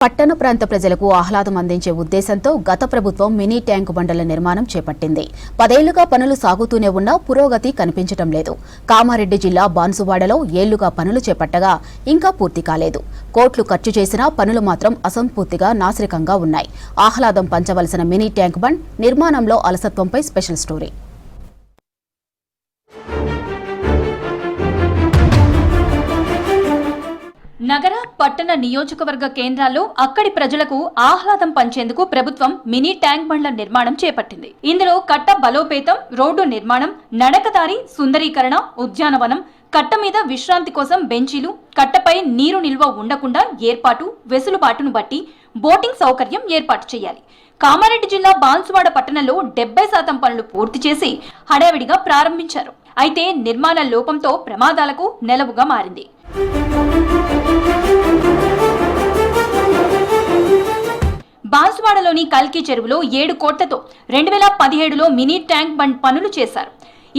పట్టణ ప్రాంత ప్రజలకు ఆహ్లాదం అందించే ఉద్దేశంతో గత ప్రభుత్వం మినీ ట్యాంకు బండల నిర్మాణం చేపట్టింది. 10 ఏళ్లుగా పనులు సాగుతూనే ఉన్నా పురోగతి కనిపించడం లేదు. కామారెడ్డి జిల్లా బాన్సువాడలో ఏళ్లుగా పనులు చేపట్టగా ఇంకా పూర్తి కాలేదు. కోట్లు ఖర్చు చేసినా పనులు మాత్రం అసంపూర్తిగా నాసిరకంగా ఉన్నాయి. ఆహ్లాదం పంచవలసిన మినీ ట్యాంక్ బండ్ నిర్మాణంలో అలసత్వంపై స్పెషల్ స్టోరీ. నగర పట్టణ నియోజకవర్గ కేంద్రాల్లో అక్కడి ప్రజలకు ఆహ్లాదం పంచేందుకు ప్రభుత్వం మినీ ట్యాంక్ బండ్ల నిర్మాణం చేపట్టింది. ఇందులో కట్ట బలోపేతం, రోడ్డు నిర్మాణం, నడకదారి సుందరీకరణ, ఉద్యానవనం, కట్ట మీద విశ్రాంతి కోసం బెంచీలు, కట్టపై నీరు నిల్వ ఉండకుండా ఏర్పాటు, వెసులుబాటును బట్టి బోటింగ్ సౌకర్యం ఏర్పాటు చేయాలి. కామారెడ్డి జిల్లా బాన్సువాడ పట్టణంలో 70% పనులు పూర్తి చేసి హడావిడిగా ప్రారంభించారు. అయితే నిర్మాణ లోపంతో ప్రమాదాలకు నెలవుగా మారింది. బాన్సువాడలోని కల్కి చెరువులో 7 కోట్లతో 2017లో మినీ ట్యాంక్ బండ్ పనులు చేశారు.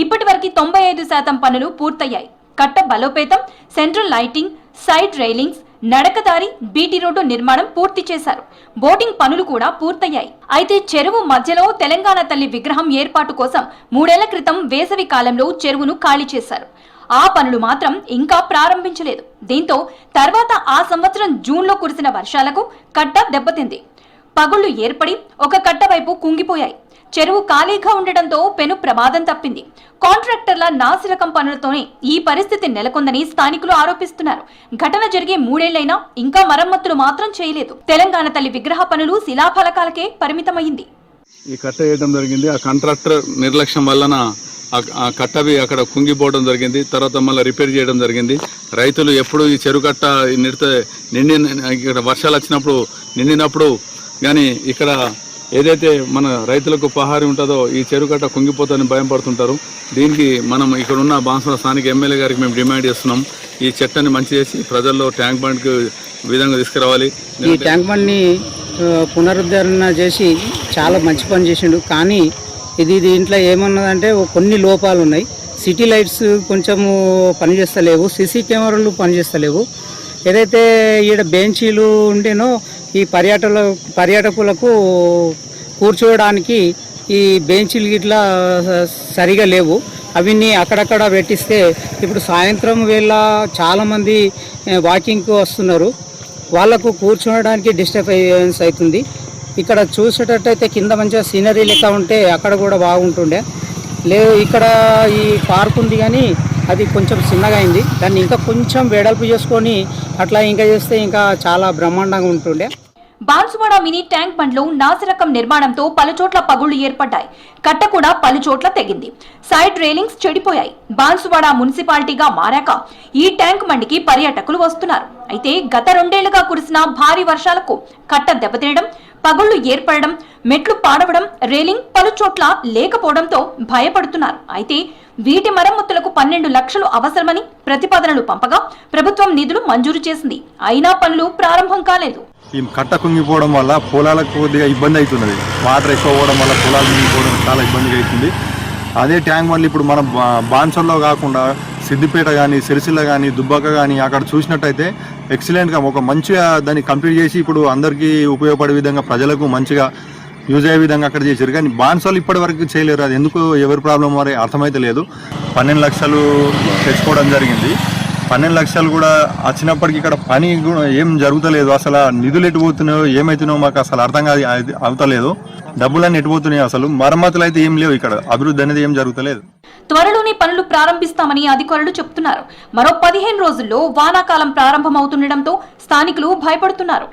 ఇప్పటి వరకు 95% పనులు పూర్తయ్యాయి. కట్ట బలోపేతం, సెంట్రల్ లైటింగ్, సైడ్ రైలింగ్స్, నడకదారి, బీటీ రోడ్డు నిర్మాణం పూర్తి చేశారు. బోటింగ్ పనులు కూడా పూర్తయ్యాయి. అయితే చెరువు మధ్యలో తెలంగాణ తల్లి విగ్రహం ఏర్పాటు కోసం 3 ఏళ్ల క్రితం వేసవి కాలంలో చెరువును ఖాళీ చేశారు. ఆ పనులు మాత్రం ఇంకా ప్రారంభించలేదు. దీంతో తర్వాత ఆ సంవత్సరం జూన్లో కురిసిన వర్షాలకు కట్ట దెబ్బతింది. పగుళ్లు ఏర్పడి ఒక కట్ట వైపు కుంగిపోయాయి. చెరువు ఖాళీగా ఉండటంతో పెను ప్రమాదం తప్పింది. కాంట్రాక్టర్ల నాసిరకం పనులతోనే ఈ పరిస్థితి నెలకొందని స్థానికులు ఆరోపిస్తున్నారు. ఘటన జరిగే 3 ఏళ్లైనా ఇంకా మరమ్మతులు మాత్రం చేయలేదు. తెలంగాణ తల్లి విగ్రహ పనులు శిలాఫలకాలకే పరిమితమైంది. ఈ కట్ట వేయడం జరిగింది. ఆ కాంట్రాక్టర్ నిర్లక్ష్యం వలన ఆ కట్టవి అక్కడ కుంగిపోవడం జరిగింది. తర్వాత మళ్ళీ రిపేర్ చేయడం జరిగింది. రైతులు ఎప్పుడు ఈ చెరువు కట్ట ఇక్కడ వర్షాలు వచ్చినప్పుడు నిండినప్పుడు కానీ ఇక్కడ ఏదైతే మన రైతులకు పహారి ఉంటుందో ఈ చెరువు కట్ట కుంగిపోతుందని భయం పడుతుంటారు. దీనికి మనం ఇక్కడ ఉన్న బాన్సువాడ స్థానిక ఎమ్మెల్యే గారికి మేము డిమాండ్ చేస్తున్నాం. ఈ చెట్టని మంచి చేసి ప్రజల్లో ట్యాంక్ బండ్కి విధంగా తీసుకురావాలి. ఈ ట్యాంక్ బండ్ని పునరుద్ధరణ చేసి చాలా మంచి పని చేసిండు. కానీ దీంట్లో ఏమన్నదంటే కొన్ని లోపాలు ఉన్నాయి. సిటీ లైట్స్ కొంచెము పనిచేస్తలేవు, సీసీ కెమెరాలు పనిచేస్తలేవు. ఏదైతే ఈడ బెంచీలు ఉండేనో ఈ పర్యాటకులకు కూర్చోవడానికి ఈ బెంచీలు ఇట్లా సరిగా లేవు. అవన్నీ అక్కడక్కడ పెట్టిస్తే ఇప్పుడు సాయంత్రం వేళ చాలామంది వాకింగ్కి వస్తున్నారు. వాళ్ళకు కూర్చోవడానికి డిస్టర్బెన్స్ అవుతుంది. ఇక్కడ చూసేటట్టయితే కింద మంచిగా సీనరీ లెక్క ఉంటే అక్కడ కూడా బాగుంటుండే. ఇక్కడ ఈ పార్క్ ఉంది కానీ అది కొంచెం చిన్నగా అయింది. దాన్ని ఇంకా కొంచెం వెడల్పు చేసుకొని అట్లా ఇంకా చేస్తే ఇంకా చాలా బ్రహ్మాండంగా ఉంటుండే. బాన్సువాడ మినీ ట్యాంక్ బండ్లో నాసిరకం నిర్మాణంతో పలుచోట్ల పగుళ్లు ఏర్పడ్డాయి. కట్ట కూడా పలుచోట్ల తెగింది. సైడ్ రైలింగ్స్ చెడిపోయాయి. బాన్సువాడ మున్సిపాలిటీగా మారాక ఈ ట్యాంక్ బండికి పర్యాటకులు వస్తున్నారు. అయితే గత 2 ఏళ్లుగా కురిసిన భారీ వర్షాలకు కట్ట దెబ్బతినడం, పగుళ్లు ఏర్పడడం, మెట్లు పాడవడం, రైలింగ్ పలుచోట్ల లేకపోవడంతో భయపడుతున్నారు. అయితే వీటి మరమ్మతులకు 12 లక్షలు అవసరమని ప్రతిపాదనలు పంపగా ప్రభుత్వం నిధులు మంజూరు చేసింది. అయినా పనులు ప్రారంభం కాలేదు. ఈ కట్ట కుంగిపోవడం వల్ల పొలాలకు కొద్దిగా ఇబ్బంది అవుతున్నది. వాటర్ ఎక్కువ పోవడం వల్ల పొలాలు కుంగిపోవడం చాలా ఇబ్బందిగా అవుతుంది. అదే ట్యాంక్ బండ్లు ఇప్పుడు మనం బాన్సువాడలో కాకుండా సిద్దిపేట కానీ, సిరిసిల్ల కానీ, దుబ్బాక కానీ అక్కడ చూసినట్టయితే ఎక్సలెంట్గా ఒక మంచిగా దాన్ని కంప్లీట్ చేసి ఇప్పుడు అందరికీ ఉపయోగపడే విధంగా ప్రజలకు మంచిగా యూజ్ అయ్యే విధంగా అక్కడ చేశారు. కానీ బాన్సువాడలో ఇప్పటి వరకు చేయలేరు. అది ఎందుకు ఎవరి ప్రాబ్లం మరి అర్థమైతే లేదు. 12 లక్షలు తెచ్చుకోవడం జరిగింది. 12 లక్షలు కూడా వచ్చినప్పటికీ ఇక్కడ పని కూడా ఏం జరుగుతలేదు. అసలు నిధులు ఎటుపోతున్నాయో ఏమైతున్నాయో మాకు అసలు అర్థం కాదు అవుతలేదు. డబ్బులన్నీ ఎటుపోతున్నాయో అసలు మరమ్మతులు అయితే ఏం లేవు. ఇక్కడ అభివృద్ధి అనేది ఏం జరుగుతలేదు. త్వరలోనే పనులు ప్రారంభిస్తామని అధికారులు చెప్తున్నారు. మరో 15 రోజుల్లో వానాకాలం ప్రారంభమవుతుండటంతో స్థానికులు భయపడుతున్నారు.